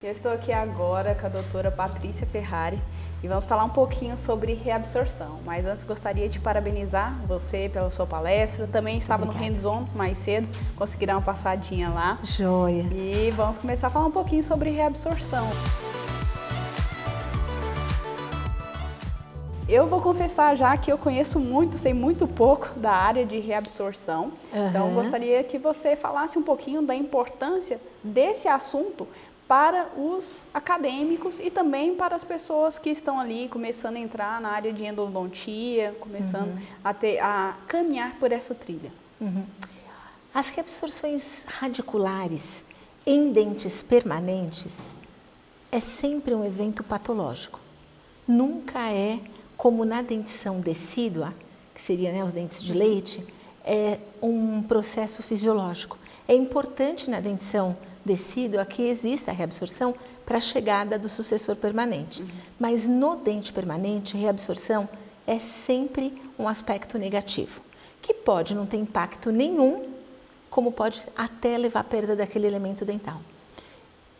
Eu estou aqui agora com a doutora Patrícia Ferrari e vamos falar um pouquinho sobre reabsorção. Mas antes gostaria de parabenizar você pela sua palestra. Também estava no Hands-On mais cedo, consegui dar uma passadinha lá. Joia! E vamos começar a falar um pouquinho sobre reabsorção. Eu vou confessar já que eu conheço muito, sei muito pouco da área de reabsorção. Então gostaria que você falasse um pouquinho da importância desse assunto para os acadêmicos e também para as pessoas que estão ali começando a entrar na área de endodontia, começando a caminhar por essa trilha. As reabsorções radiculares em dentes permanentes é sempre um evento patológico. Nunca é como na dentição decídua, que seria os dentes de leite, é um processo fisiológico. É importante na dentição decídua que exista a reabsorção para a chegada do sucessor permanente. Mas no dente permanente, a reabsorção é sempre um aspecto negativo, que pode não ter impacto nenhum, como pode até levar à perda daquele elemento dental.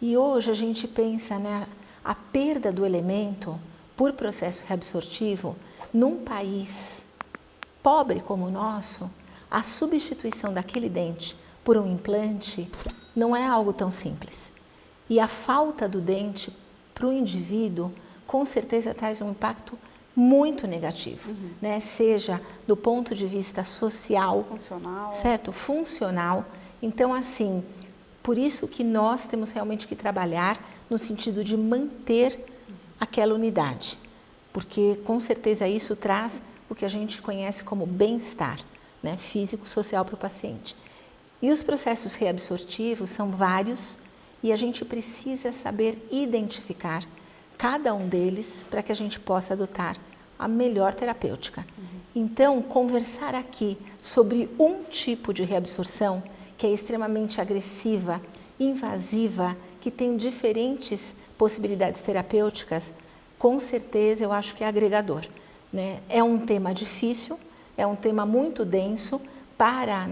E hoje a gente pensa, a perda do elemento por processo reabsortivo, num país pobre como o nosso, a substituição daquele dente por um implante não é algo tão simples. E a falta do dente para o indivíduo, com certeza traz um impacto muito negativo, seja do ponto de vista social, funcional, certo? Funcional. Então, assim, por isso que nós temos realmente que trabalhar no sentido de manter aquela unidade, porque com certeza isso traz o que a gente conhece como bem-estar, físico, social para o paciente. E os processos reabsortivos são vários e a gente precisa saber identificar cada um deles para que a gente possa adotar a melhor terapêutica. Então, conversar aqui sobre um tipo de reabsorção que é extremamente agressiva, invasiva, que tem diferentes possibilidades terapêuticas, com certeza eu acho que é agregador. É um tema difícil, é um tema muito denso, para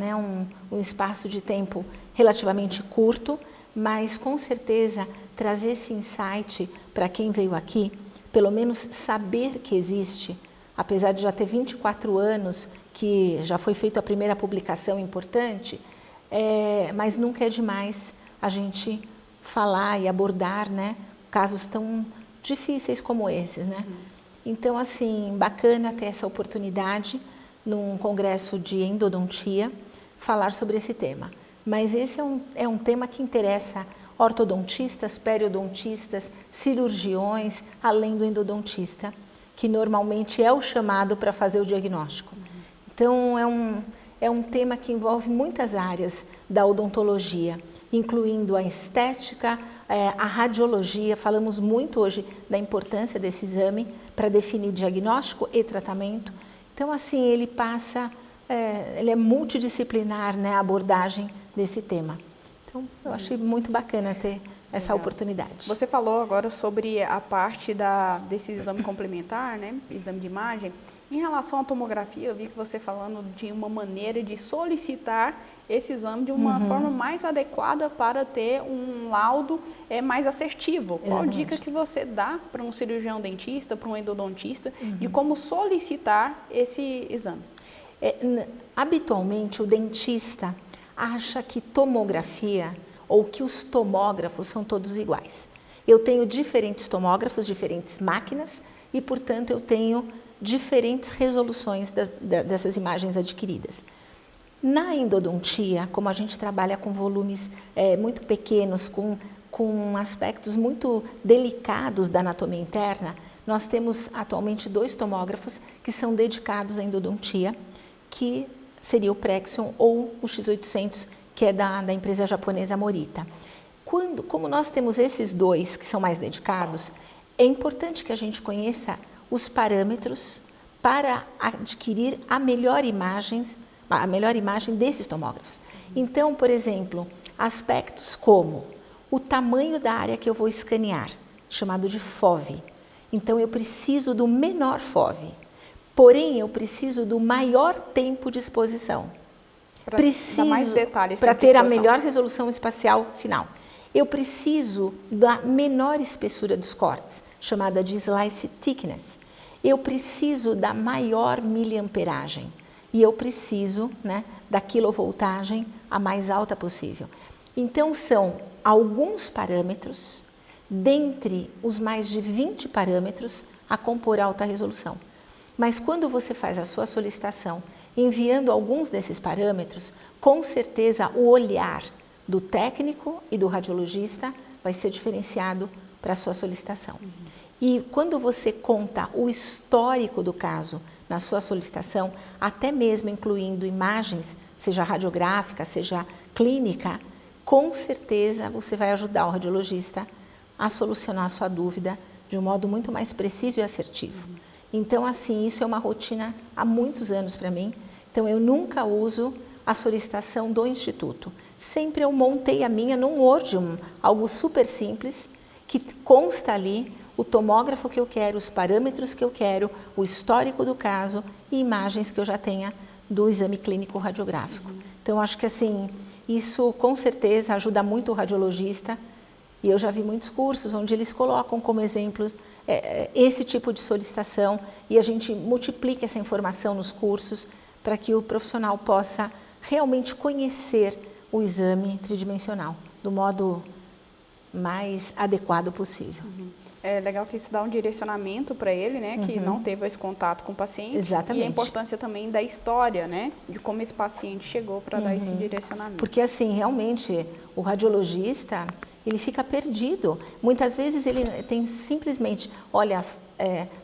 um espaço de tempo relativamente curto, mas com certeza trazer esse insight para quem veio aqui, pelo menos saber que existe, apesar de já ter 24 anos que já foi feita a primeira publicação importante, mas nunca é demais a gente falar e abordar casos tão difíceis como esses. Então, assim, bacana ter essa oportunidade num congresso de endodontia, falar sobre esse tema. Mas esse é um tema que interessa ortodontistas, periodontistas, cirurgiões, além do endodontista, que normalmente é o chamado para fazer o diagnóstico. Então, é um tema que envolve muitas áreas da odontologia, incluindo a estética, a radiologia. Falamos muito hoje da importância desse exame para definir diagnóstico e tratamento. Então, assim, ele é multidisciplinar, a abordagem desse tema. Então, eu achei muito bacana ter essa oportunidade. Você falou agora sobre a parte desse exame complementar, exame de imagem. Em relação à tomografia, eu vi que você falando de uma maneira de solicitar esse exame de uma forma mais adequada para ter um laudo mais assertivo. Qual dica que você dá para um cirurgião dentista, para um endodontista, de como solicitar esse exame? Habitualmente, o dentista acha que tomografia ou que os tomógrafos são todos iguais. Eu tenho diferentes tomógrafos, diferentes máquinas e, portanto, eu tenho diferentes resoluções dessas imagens adquiridas. Na endodontia, como a gente trabalha com volumes muito pequenos, com aspectos muito delicados da anatomia interna, nós temos atualmente 2 tomógrafos que são dedicados à endodontia, que seria o Prexion ou o X800, que é da empresa japonesa Morita. Como nós temos esses 2 que são mais dedicados, é importante que a gente conheça os parâmetros para adquirir a melhor imagem desses tomógrafos. Então, por exemplo, aspectos como o tamanho da área que eu vou escanear, chamado de FOV. Então, eu preciso do menor FOV, porém, eu preciso do maior tempo de exposição. Preciso mais detalhes para ter a melhor resolução espacial final. Eu preciso da menor espessura dos cortes, chamada de slice thickness. Eu preciso da maior miliamperagem. E eu preciso, né, da quilovoltagem a mais alta possível. Então, são alguns parâmetros, dentre os mais de 20 parâmetros, a compor alta resolução. Mas quando você faz a sua solicitação enviando alguns desses parâmetros, com certeza o olhar do técnico e do radiologista vai ser diferenciado para a sua solicitação. E quando você conta o histórico do caso na sua solicitação, até mesmo incluindo imagens, seja radiográfica, seja clínica, com certeza você vai ajudar o radiologista a solucionar a sua dúvida de um modo muito mais preciso e assertivo. Então, assim, isso é uma rotina há muitos anos para mim. Então, eu nunca uso a solicitação do Instituto. Sempre eu montei a minha num Word, algo super simples, que consta ali o tomógrafo que eu quero, os parâmetros que eu quero, o histórico do caso e imagens que eu já tenha do exame clínico radiográfico. Então, acho que assim, isso com certeza ajuda muito o radiologista. E eu já vi muitos cursos onde eles colocam como exemplos esse tipo de solicitação e a gente multiplica essa informação nos cursos para que o profissional possa realmente conhecer o exame tridimensional do modo mais adequado possível. É legal que isso dá um direcionamento para ele, né, que não teve esse contato com o paciente. Exatamente. E a importância também da história, né, de como esse paciente chegou para dar esse direcionamento. Porque assim, realmente, o radiologista, ele fica perdido. Muitas vezes ele tem simplesmente, olha,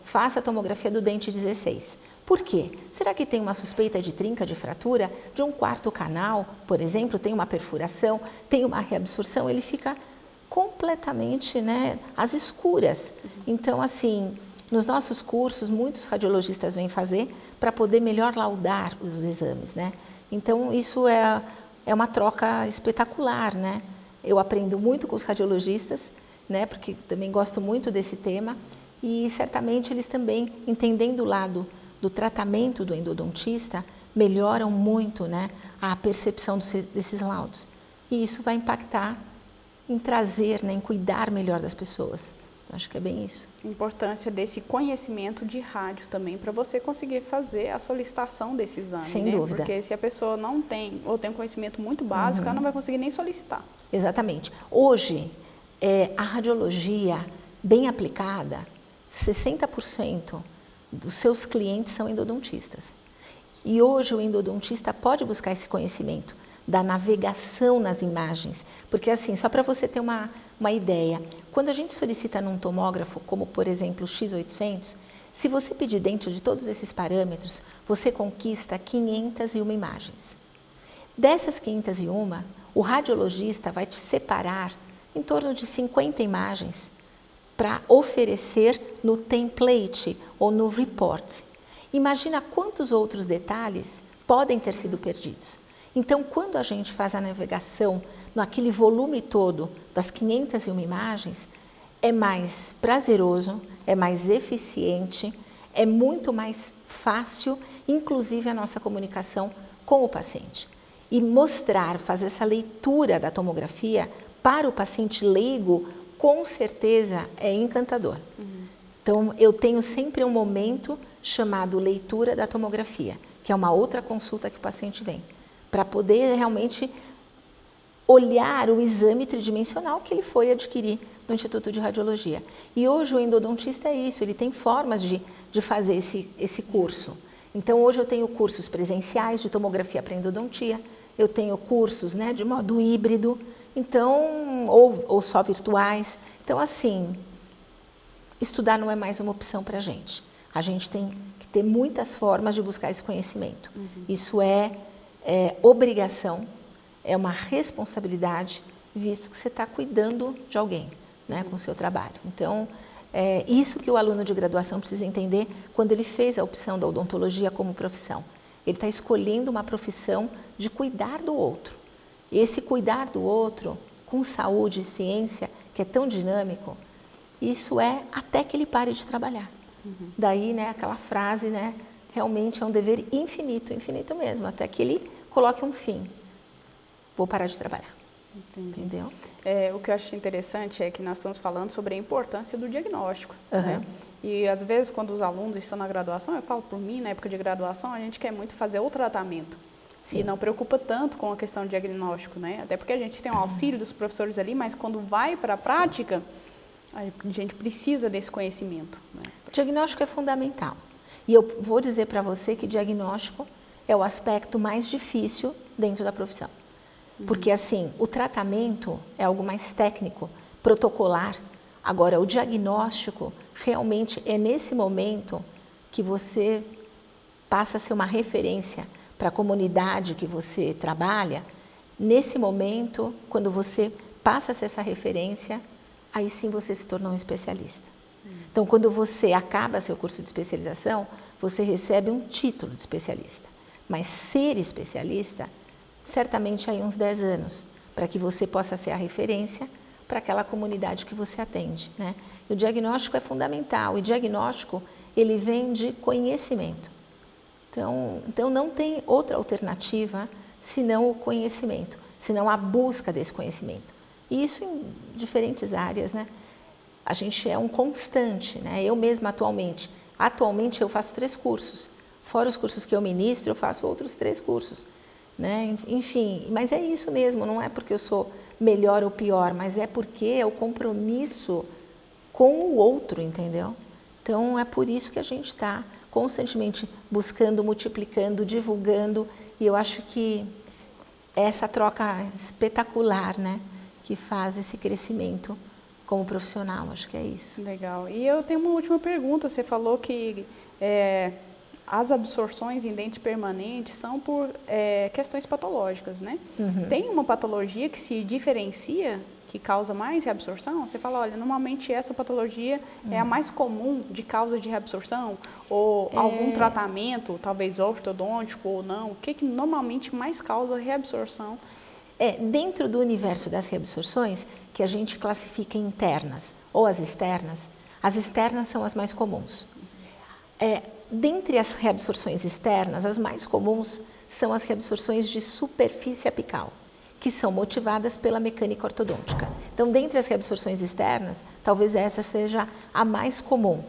faça a tomografia do dente 16. Por quê? Será que tem uma suspeita de trinca, de fratura, de um quarto canal, por exemplo, tem uma perfuração, tem uma reabsorção, ele fica completamente, né, às escuras. Então, assim, nos nossos cursos, muitos radiologistas vêm fazer para poder melhor laudar os exames, né? Então, isso é uma troca espetacular, né? Eu aprendo muito com os radiologistas, né, porque também gosto muito desse tema e certamente eles também, entendendo o lado do tratamento do endodontista, melhoram muito, né, a percepção desses laudos. E isso vai impactar em trazer, né, em cuidar melhor das pessoas. Acho que é bem isso. A importância desse conhecimento de rádio também para você conseguir fazer a solicitação desse exame, Sem né? dúvida. Porque se a pessoa não tem ou tem um conhecimento muito básico, ela não vai conseguir nem solicitar. Exatamente. Hoje, a radiologia bem aplicada, 60% dos seus clientes são endodontistas. E hoje o endodontista pode buscar esse conhecimento da navegação nas imagens, porque assim, só para você ter uma ideia, quando a gente solicita num tomógrafo, como por exemplo o X800, se você pedir dentro de todos esses parâmetros, você conquista 501 imagens. Dessas 501, o radiologista vai te separar em torno de 50 imagens para oferecer no template ou no report. Imagina quantos outros detalhes podem ter sido perdidos. Então, quando a gente faz a navegação naquele volume todo das 501 imagens, é mais prazeroso, é mais eficiente, é muito mais fácil, inclusive a nossa comunicação com o paciente. E mostrar, fazer essa leitura da tomografia para o paciente leigo, com certeza é encantador. Então, eu tenho sempre um momento chamado leitura da tomografia, que é uma outra consulta que o paciente vem, para poder realmente olhar o exame tridimensional que ele foi adquirir no Instituto de Radiologia. E hoje o endodontista é isso, ele tem formas de fazer esse curso. Então, hoje eu tenho cursos presenciais de tomografia para endodontia, eu tenho cursos, né, de modo híbrido, então, ou só virtuais. Então, assim, estudar não é mais uma opção para a gente. A gente tem que ter muitas formas de buscar esse conhecimento. Isso é obrigação, é uma responsabilidade, visto que você está cuidando de alguém, né, com o seu trabalho. Então, é isso que o aluno de graduação precisa entender quando ele fez a opção da odontologia como profissão. Ele está escolhendo uma profissão de cuidar do outro. E esse cuidar do outro, com saúde e ciência, que é tão dinâmico, isso é até que ele pare de trabalhar. Daí, né, aquela frase, né, realmente é um dever infinito, infinito mesmo, até que ele coloque um fim. Vou parar de trabalhar. Entendi. Entendeu? O que eu acho interessante é que nós estamos falando sobre a importância do diagnóstico, né? E às vezes quando os alunos estão na graduação, eu falo por mim, na época de graduação, a gente quer muito fazer o tratamento. Sim. E não preocupa tanto com a questão do diagnóstico, né? Até porque a gente tem o auxílio dos professores ali, mas quando vai para a prática, a gente precisa desse conhecimento, né? O diagnóstico é fundamental. E eu vou dizer para você que diagnóstico é o aspecto mais difícil dentro da profissão. Porque, assim, o tratamento é algo mais técnico, protocolar. Agora, o diagnóstico, realmente, é nesse momento que você passa a ser uma referência para a comunidade que você trabalha. Nesse momento, quando você passa a ser essa referência, aí sim você se tornou um especialista. Então, quando você acaba seu curso de especialização, você recebe um título de especialista. Mas ser especialista, certamente aí uns 10 anos, para que você possa ser a referência para aquela comunidade que você atende, né? E o diagnóstico é fundamental. O diagnóstico, ele vem de conhecimento. Então não tem outra alternativa senão o conhecimento, senão a busca desse conhecimento. E isso em diferentes áreas, né? A gente é um constante, né? Eu mesma atualmente eu faço 3 cursos. Fora os cursos que eu ministro, eu faço outros 3 cursos, né? Enfim, mas é isso mesmo, não é porque eu sou melhor ou pior, mas é porque é o compromisso com o outro, entendeu? Então é por isso que a gente está constantemente buscando, multiplicando, divulgando, e eu acho que essa troca espetacular, né, que faz esse crescimento como profissional, acho que é isso. Legal. E eu tenho uma última pergunta. Você falou que as absorções em dentes permanentes são por questões patológicas, né? Tem uma patologia que se diferencia, que causa mais reabsorção? Você fala, olha, normalmente essa patologia é a mais comum de causa de reabsorção? Ou algum tratamento, talvez ortodôntico ou não? O que normalmente mais causa reabsorção? Dentro do universo das reabsorções, que a gente classifica em internas ou as externas são as mais comuns. Dentre as reabsorções externas, as mais comuns são as reabsorções de superfície apical, que são motivadas pela mecânica ortodôntica. Então, dentre as reabsorções externas, talvez essa seja a mais comum,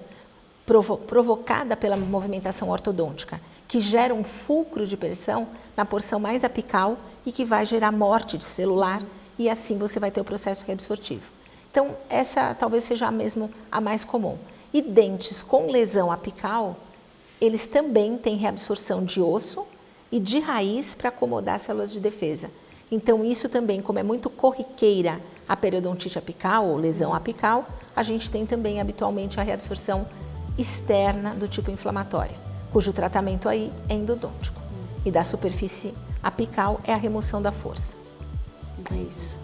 provocada pela movimentação ortodôntica, que gera um fulcro de pressão na porção mais apical e que vai gerar morte de celular, e assim você vai ter o processo reabsortivo. Então, essa talvez seja mesmo a mais comum. E dentes com lesão apical, eles também têm reabsorção de osso e de raiz para acomodar células de defesa. Então, isso também, como é muito corriqueira a periodontite apical ou lesão apical, a gente tem também habitualmente a reabsorção externa do tipo inflamatória, cujo tratamento aí é endodôntico. E da superfície apical é a remoção da força. É isso.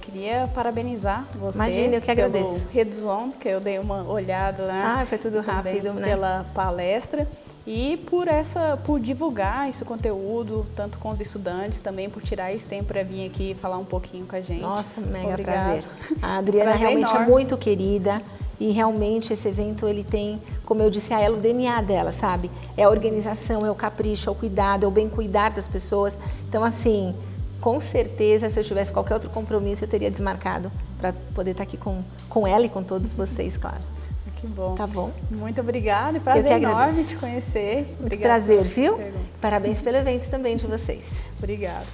Queria parabenizar você. Imagina, eu que agradeço. Pelo Reduzion, que eu dei uma olhada lá. Foi tudo rápido, né? Pela palestra e por divulgar esse conteúdo, tanto com os estudantes, também por tirar esse tempo para vir aqui falar um pouquinho com a gente. Nossa, mega prazer. A Adriana realmente é muito querida e realmente esse evento ele tem, como eu disse, ela o DNA dela, sabe? É a organização, é o capricho, é o cuidado, é o bem cuidar das pessoas. Então, assim, com certeza, se eu tivesse qualquer outro compromisso, eu teria desmarcado para poder estar aqui com ela e com todos vocês, claro. Que bom. Tá bom? Muito obrigada e prazer enorme te conhecer. Muito prazer, viu? Parabéns pelo evento também de vocês. Obrigada.